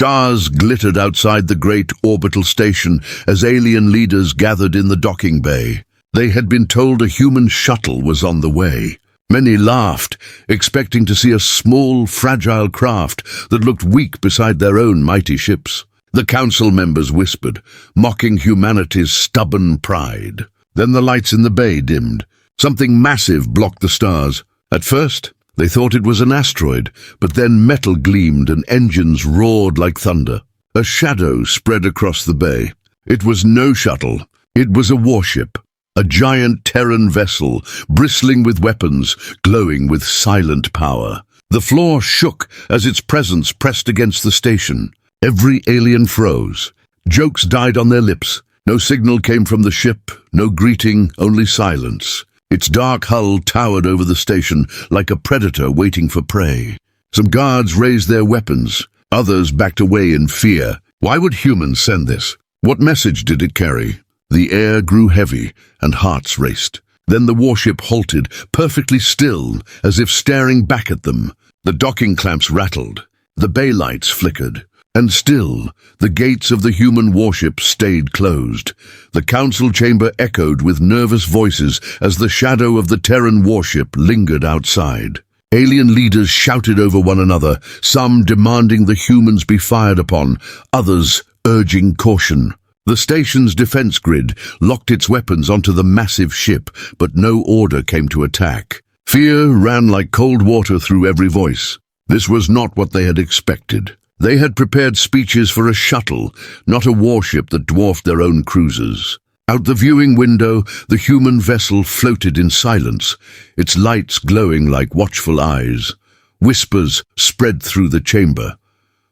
Stars glittered outside the great orbital station as alien leaders gathered in the docking bay. They had been told a human shuttle was on the way. Many laughed, expecting to see a small, fragile craft that looked weak beside their own mighty ships. The council members whispered, mocking humanity's stubborn pride. Then the lights in the bay dimmed. Something massive blocked the stars. At first, they thought it was an asteroid, but then metal gleamed and engines roared like thunder. A shadow spread across the bay. It was no shuttle. It was a warship. A giant Terran vessel, bristling with weapons, glowing with silent power. The floor shook as its presence pressed against the station. Every alien froze. Jokes died on their lips. No signal came from the ship, no greeting, only silence. Its dark hull towered over the station like a predator waiting for prey. Some guards raised their weapons. Others backed away in fear. Why would humans send this? What message did it carry? The air grew heavy, and hearts raced. Then the warship halted, perfectly still, as if staring back at them. The docking clamps rattled. The bay lights flickered. And still, the gates of the human warship stayed closed. The council chamber echoed with nervous voices as the shadow of the Terran warship lingered outside. Alien leaders shouted over one another, some demanding the humans be fired upon, others urging caution. The station's defense grid locked its weapons onto the massive ship, but no order came to attack. Fear ran like cold water through every voice. This was not what they had expected. They had prepared speeches for a shuttle, not a warship that dwarfed their own cruisers. Out the viewing window, the human vessel floated in silence, its lights glowing like watchful eyes. Whispers spread through the chamber.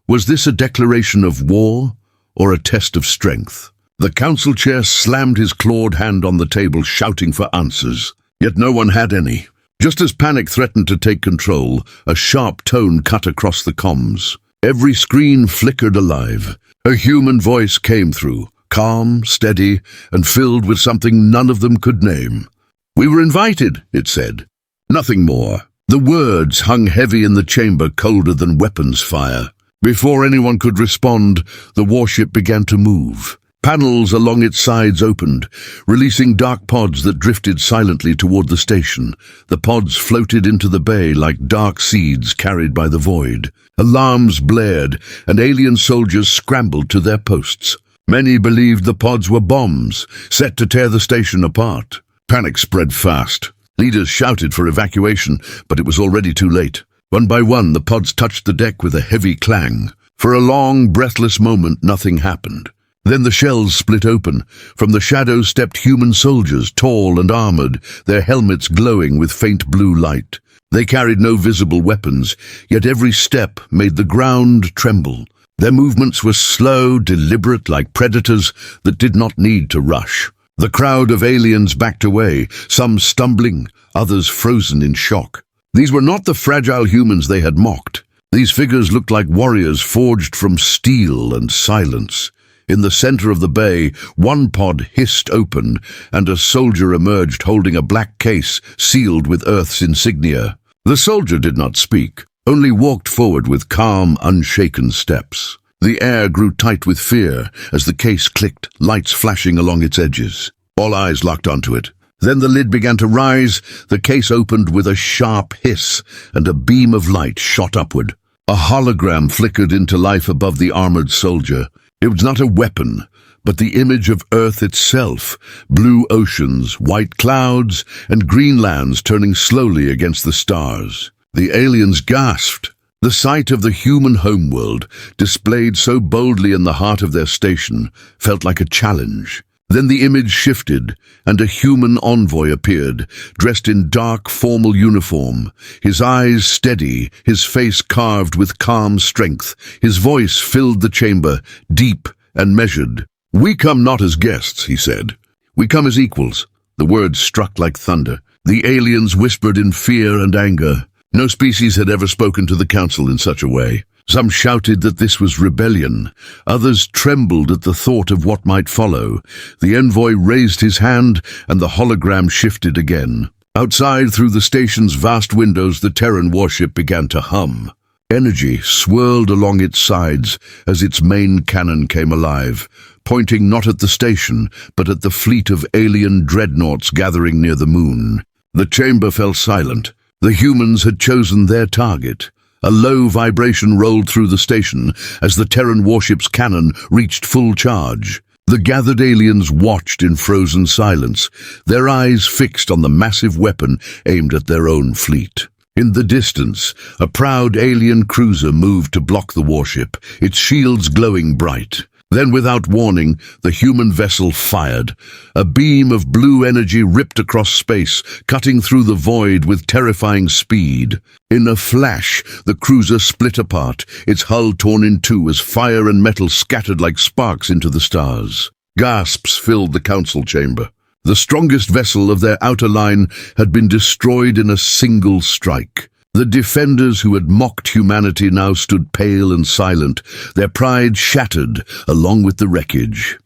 Was this a declaration of war? Or a test of strength? The council chair slammed his clawed hand on the table, shouting for answers. Yet no one had any. Just as panic threatened to take control, a sharp tone cut across the comms. Every screen flickered alive. A human voice came through, calm, steady, and filled with something none of them could name. "We were invited," it said. Nothing more. The words hung heavy in the chamber, colder than weapons fire. Before anyone could respond, the warship began to move. Panels along its sides opened, releasing dark pods that drifted silently toward the station. The pods floated into the bay like dark seeds carried by the void. Alarms blared, and alien soldiers scrambled to their posts. Many believed the pods were bombs, set to tear the station apart. Panic spread fast. Leaders shouted for evacuation, but it was already too late. One by one, the pods touched the deck with a heavy clang. For a long, breathless moment, nothing happened. Then the shells split open. From the shadows stepped human soldiers, tall and armored, their helmets glowing with faint blue light. They carried no visible weapons, yet every step made the ground tremble. Their movements were slow, deliberate, like predators that did not need to rush. The crowd of aliens backed away, some stumbling, others frozen in shock. These were not the fragile humans they had mocked. These figures looked like warriors forged from steel and silence. In the center of the bay, one pod hissed open, and a soldier emerged holding a black case sealed with Earth's insignia. The soldier did not speak, only walked forward with calm, unshaken steps. The air grew tight with fear as the case clicked, lights flashing along its edges. All eyes locked onto it. Then the lid began to rise, the case opened with a sharp hiss, and a beam of light shot upward. A hologram flickered into life above the armored soldier. It was not a weapon, but the image of Earth itself, blue oceans, white clouds, and green lands turning slowly against the stars. The aliens gasped. The sight of the human homeworld, displayed so boldly in the heart of their station, felt like a challenge. Then the image shifted, and a human envoy appeared, dressed in dark, formal uniform, his eyes steady, his face carved with calm strength. His voice filled the chamber, deep and measured. "We come not as guests," he said. "We come as equals." The words struck like thunder. The aliens whispered in fear and anger. No species had ever spoken to the council in such a way. Some shouted that this was rebellion. Others trembled at the thought of what might follow. The envoy raised his hand, and the hologram shifted again. Outside, through the station's vast windows, the Terran warship began to hum. Energy swirled along its sides as its main cannon came alive, pointing not at the station, but at the fleet of alien dreadnoughts gathering near the moon. The chamber fell silent. The humans had chosen their target. A low vibration rolled through the station as the Terran warship's cannon reached full charge. The gathered aliens watched in frozen silence, their eyes fixed on the massive weapon aimed at their own fleet. In the distance, a proud alien cruiser moved to block the warship, its shields glowing bright. Then, without warning, the human vessel fired. A beam of blue energy ripped across space, cutting through the void with terrifying speed. In a flash, the cruiser split apart, its hull torn in two as fire and metal scattered like sparks into the stars. Gasps filled the council chamber. The strongest vessel of their outer line had been destroyed in a single strike. The defenders who had mocked humanity now stood pale and silent, their pride shattered along with the wreckage.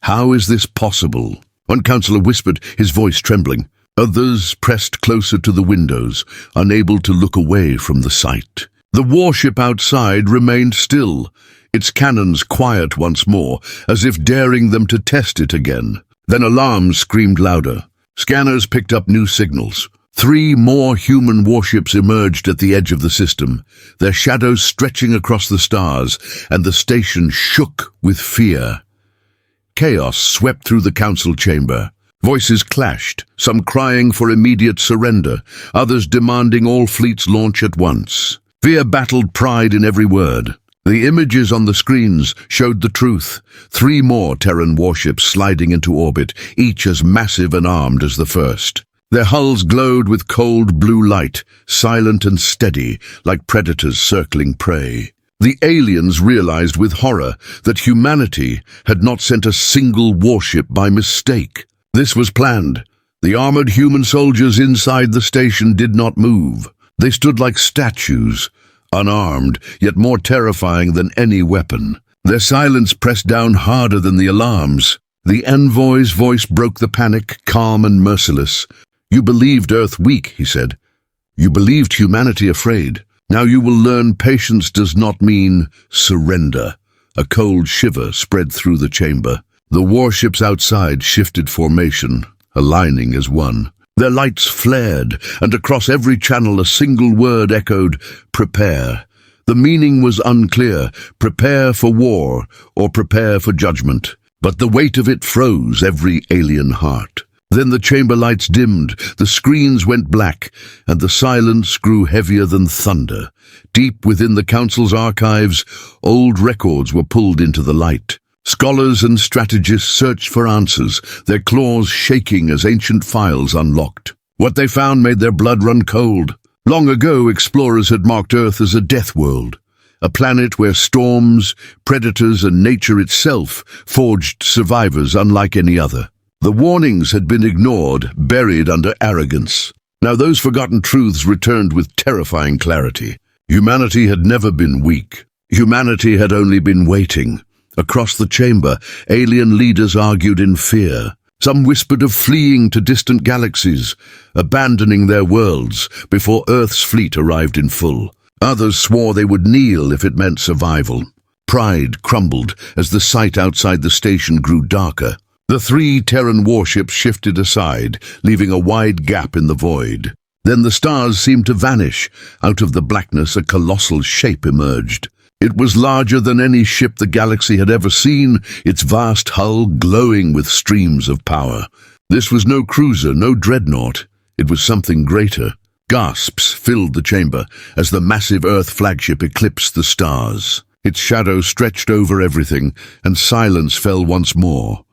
How is this possible? One councillor whispered, his voice trembling. Others pressed closer to the windows, unable to look away from the sight. The warship outside remained still, its cannons quiet once more, as if daring them to test it again. Then alarms screamed louder. Scanners picked up new signals. 3 more human warships emerged at the edge of the system, their shadows stretching across the stars, and the station shook with fear. Chaos swept through the council chamber. Voices clashed, some crying for immediate surrender, others demanding all fleets launch at once. Fear battled pride in every word. The images on the screens showed the truth. 3 more Terran warships sliding into orbit, each as massive and armed as the first. Their hulls glowed with cold blue light, silent and steady, like predators circling prey. The aliens realized with horror that humanity had not sent a single warship by mistake. This was planned. The armored human soldiers inside the station did not move. They stood like statues, unarmed, yet more terrifying than any weapon. Their silence pressed down harder than the alarms. The envoy's voice broke the panic, calm and merciless. "You believed Earth weak," he said. "You believed humanity afraid. Now you will learn patience does not mean surrender." A cold shiver spread through the chamber. The warships outside shifted formation, aligning as one. Their lights flared, and across every channel a single word echoed, "Prepare." The meaning was unclear, prepare for war or prepare for judgment. But the weight of it froze every alien heart. Then the chamber lights dimmed, the screens went black, and the silence grew heavier than thunder. Deep within the council's archives, old records were pulled into the light. Scholars and strategists searched for answers, their claws shaking as ancient files unlocked. What they found made their blood run cold. Long ago, explorers had marked Earth as a death world, a planet where storms, predators, and nature itself forged survivors unlike any other. The warnings had been ignored, buried under arrogance. Now those forgotten truths returned with terrifying clarity. Humanity had never been weak. Humanity had only been waiting. Across the chamber, alien leaders argued in fear. Some whispered of fleeing to distant galaxies, abandoning their worlds before Earth's fleet arrived in full. Others swore they would kneel if it meant survival. Pride crumbled as the sight outside the station grew darker. The 3 Terran warships shifted aside, leaving a wide gap in the void. Then the stars seemed to vanish. Out of the blackness, a colossal shape emerged. It was larger than any ship the galaxy had ever seen, its vast hull glowing with streams of power. This was no cruiser, no dreadnought. It was something greater. Gasps filled the chamber as the massive Earth flagship eclipsed the stars. Its shadow stretched over everything, and silence fell once more.